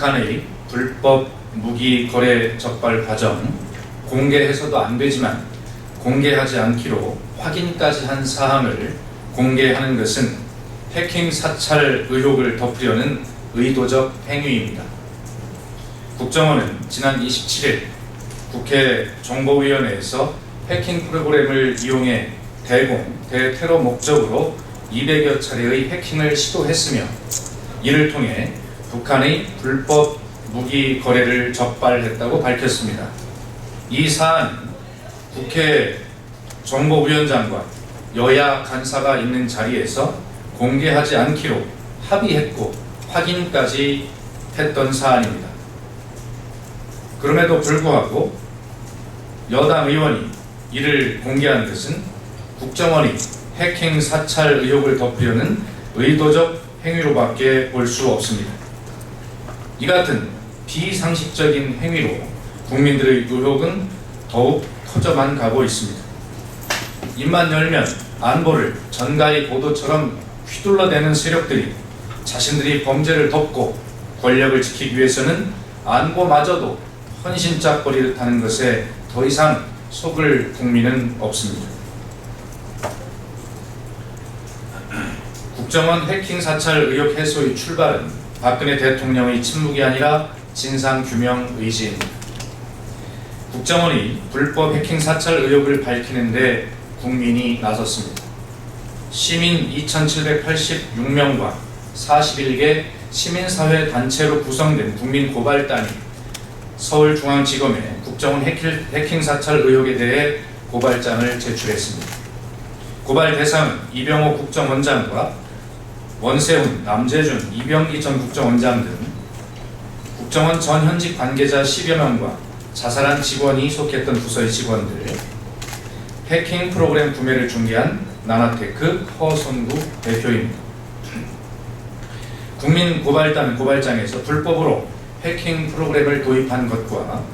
북한의 불법 무기 거래 적발 과정, 공개해서도 안 되지만 공개하지 않기로 확인까지 한 사항을 공개하는 것은 해킹 사찰 의혹을 덮으려는 의도적 행위입니다. 국정원은 지난 27일 국회 정보위원회에서 해킹 프로그램을 이용해 대테러 목적으로 200여 차례의 해킹을 시도했으며 이를 통해 북한의 불법 무기 거래를 적발했다고 밝혔습니다. 이 사안은 국회 정보위원장과 여야 간사가 있는 자리에서 공개하지 않기로 합의했고 확인까지 했던 사안입니다. 그럼에도 불구하고 여당 의원이 이를 공개한 것은 국정원이 해킹 사찰 의혹을 덮으려는 의도적 행위로밖에 볼 수 없습니다. 이 같은 비상식적인 행위로 국민들의 의혹은 더욱 커져만 가고 있습니다. 입만 열면 안보를 전가의 고도처럼 휘둘러대는 세력들이 자신들이 범죄를 덮고 권력을 지키기 위해서는 안보마저도 헌신짝거리를 타는 것에 더 이상 속을 국민은 없습니다. 국정원 해킹 사찰 의혹 해소의 출발은 박근혜 대통령의 침묵이 아니라 진상규명 의지입니다. 국정원이 불법 해킹 사찰 의혹을 밝히는 데 국민이 나섰습니다. 시민 2,786명과 41개 시민사회 단체로 구성된 국민고발단이 서울중앙지검에 국정원 해킹 사찰 의혹에 대해 고발장을 제출했습니다. 고발 대상은 이병호 국정원장과 원세훈, 남재준, 이병기 전 국정원장 등 국정원 전 현직 관계자 10여 명과 자살한 직원이 속했던 부서의 직원들, 해킹 프로그램 구매를 중개한 나나테크 허선구 대표입니다. 국민고발단 고발장에서 불법으로 해킹 프로그램을 도입한 것과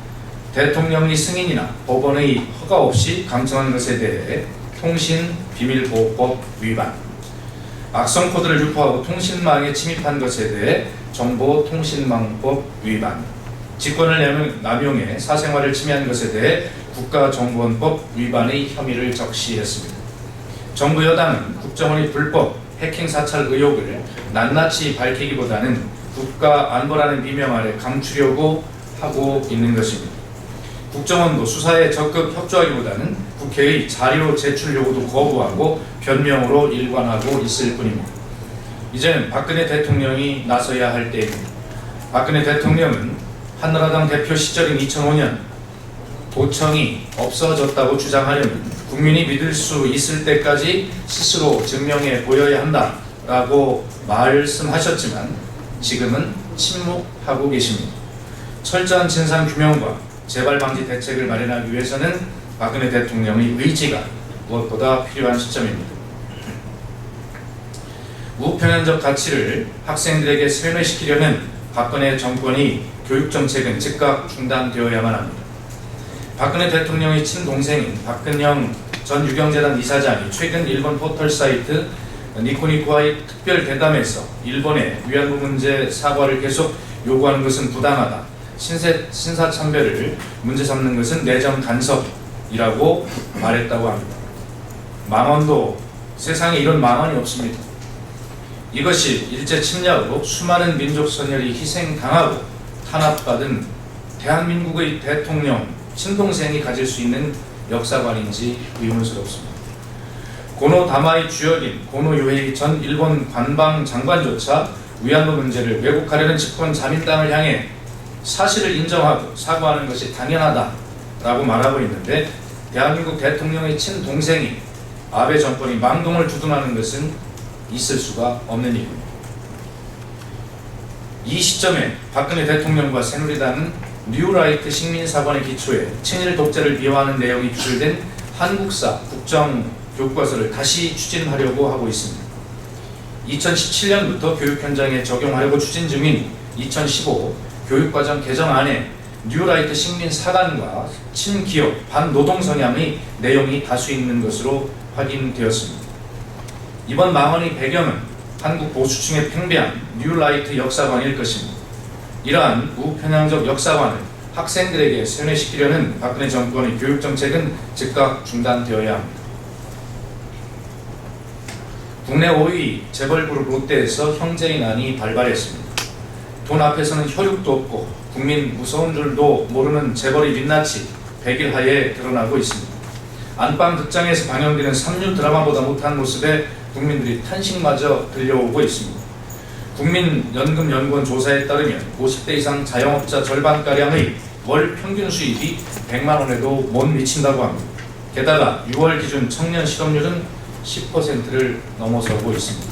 대통령의 승인이나 법원의 허가 없이 강청한 것에 대해 통신비밀보호법 위반, 악성 코드를 유포하고 통신망에 침입한 것에 대해 정보통신망법 위반, 직권을 남용해 사생활을 침해한 것에 대해 국가정보원법 위반의 혐의를 적시했습니다. 정부 여당은 국정원이 불법 해킹 사찰 의혹을 낱낱이 밝히기보다는 국가안보라는 비명 아래 감추려고 하고 있는 것입니다. 국정원도 수사에 적극 협조하기보다는 국회의 자료 제출 요구도 거부하고 변명으로 일관하고 있을 뿐입니다. 이제는 박근혜 대통령이 나서야 할 때입니다. 박근혜 대통령은 한나라당 대표 시절인 2005년 도청이 없어졌다고 주장하려면 국민이 믿을 수 있을 때까지 스스로 증명해 보여야 한다라고 말씀하셨지만 지금은 침묵하고 계십니다. 철저한 진상규명과 재발방지 대책을 마련하기 위해서는 박근혜 대통령의 의지가 무엇보다 필요한 시점입니다. 우편연적 가치를 학생들에게 세뇌시키려는 박근혜 정권의 교육정책은 즉각 중단되어야만 합니다. 박근혜 대통령의 친동생인 박근영 전 유경재단 이사장이 최근 일본 포털 사이트 니코니코와의 특별 대담에서 일본의 위안부 문제 사과를 계속 요구하는 것은 부당하다, 신사참배를 문제 삼는 것은 내정 간섭이라고 말했다고 합니다. 망언도 세상에 이런 망언이 없습니다. 이것이 일제 침략으로 수많은 민족 선열이 희생당하고 탄압받은 대한민국의 대통령 친동생이 가질 수 있는 역사관인지 의문스럽습니다. 고노 다마의 주역인 고노 요헤이 전 일본 관방장관조차 위안부 문제를 왜곡하려는 집권 자민당을 향해 사실을 인정하고 사과하는 것이 당연하다라고 말하고 있는데 대한민국 대통령의 친동생이 아베 정권이 망동을 두둔하는 것은 있을 수가 없는 일입니다. 이 시점에 박근혜 대통령과 새누리당은 뉴라이트 식민사관의 기초에 친일 독재를 비화하는 내용이 기술된 한국사 국정교과서를 다시 추진하려고 하고 있습니다. 2017년부터 교육 현장에 적용하려고 추진 중인 2015 교육과정 개정안에 뉴라이트 식민사관과 친기업 반노동 성향의 내용이 다수 있는 것으로 확인되었습니다. 이번 망언의 배경은 한국 보수층에 팽배한 뉴라이트 역사관일 것입니다. 이러한 우편향적 역사관을 학생들에게 세뇌시키려는 박근혜 정권의 교육정책은 즉각 중단되어야 합니다. 국내 5위 재벌그룹 롯데에서 형제인안이 발발했습니다. 돈 앞에서는 혈육도 없고 국민 무서운 줄도 모르는 재벌이 민낯이 백일하에 드러나고 있습니다. 안방 극장에서 방영되는 삼류 드라마보다 못한 모습에 국민들이 탄식마저 들려오고 있습니다. 국민연금연구원 조사에 따르면 50대 이상 자영업자 절반가량의 월 평균 수입이 100만 원에도 못 미친다고 합니다. 게다가 6월 기준 청년 실업률은 10%를 넘어서고 있습니다.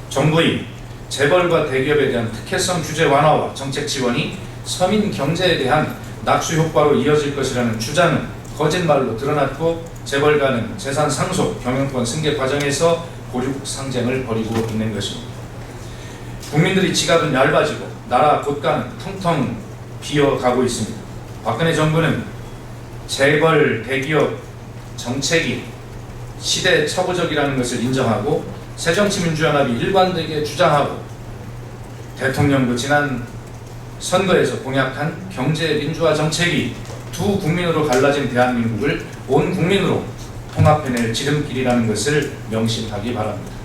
정부의 재벌과 대기업에 대한 특혜성 규제 완화와 정책 지원이 서민 경제에 대한 낙수 효과로 이어질 것이라는 주장은 거짓말로 드러났고 재벌가는 재산 상속, 경영권 승계 과정에서 고륙 상쟁을 벌이고 있는 것입니다. 국민들이 지갑은 얇아지고 나라 곳간은 텅텅 비어가고 있습니다. 박근혜 정부는 재벌 대기업 정책이 시대착오적이라는 것을 인정하고 새정치민주연합이 일관되게 주장하고 대통령도 지난 선거에서 공약한 경제민주화 정책이 두 국민으로 갈라진 대한민국을 온 국민으로 통합해낼 지름길이라는 것을 명심하기 바랍니다.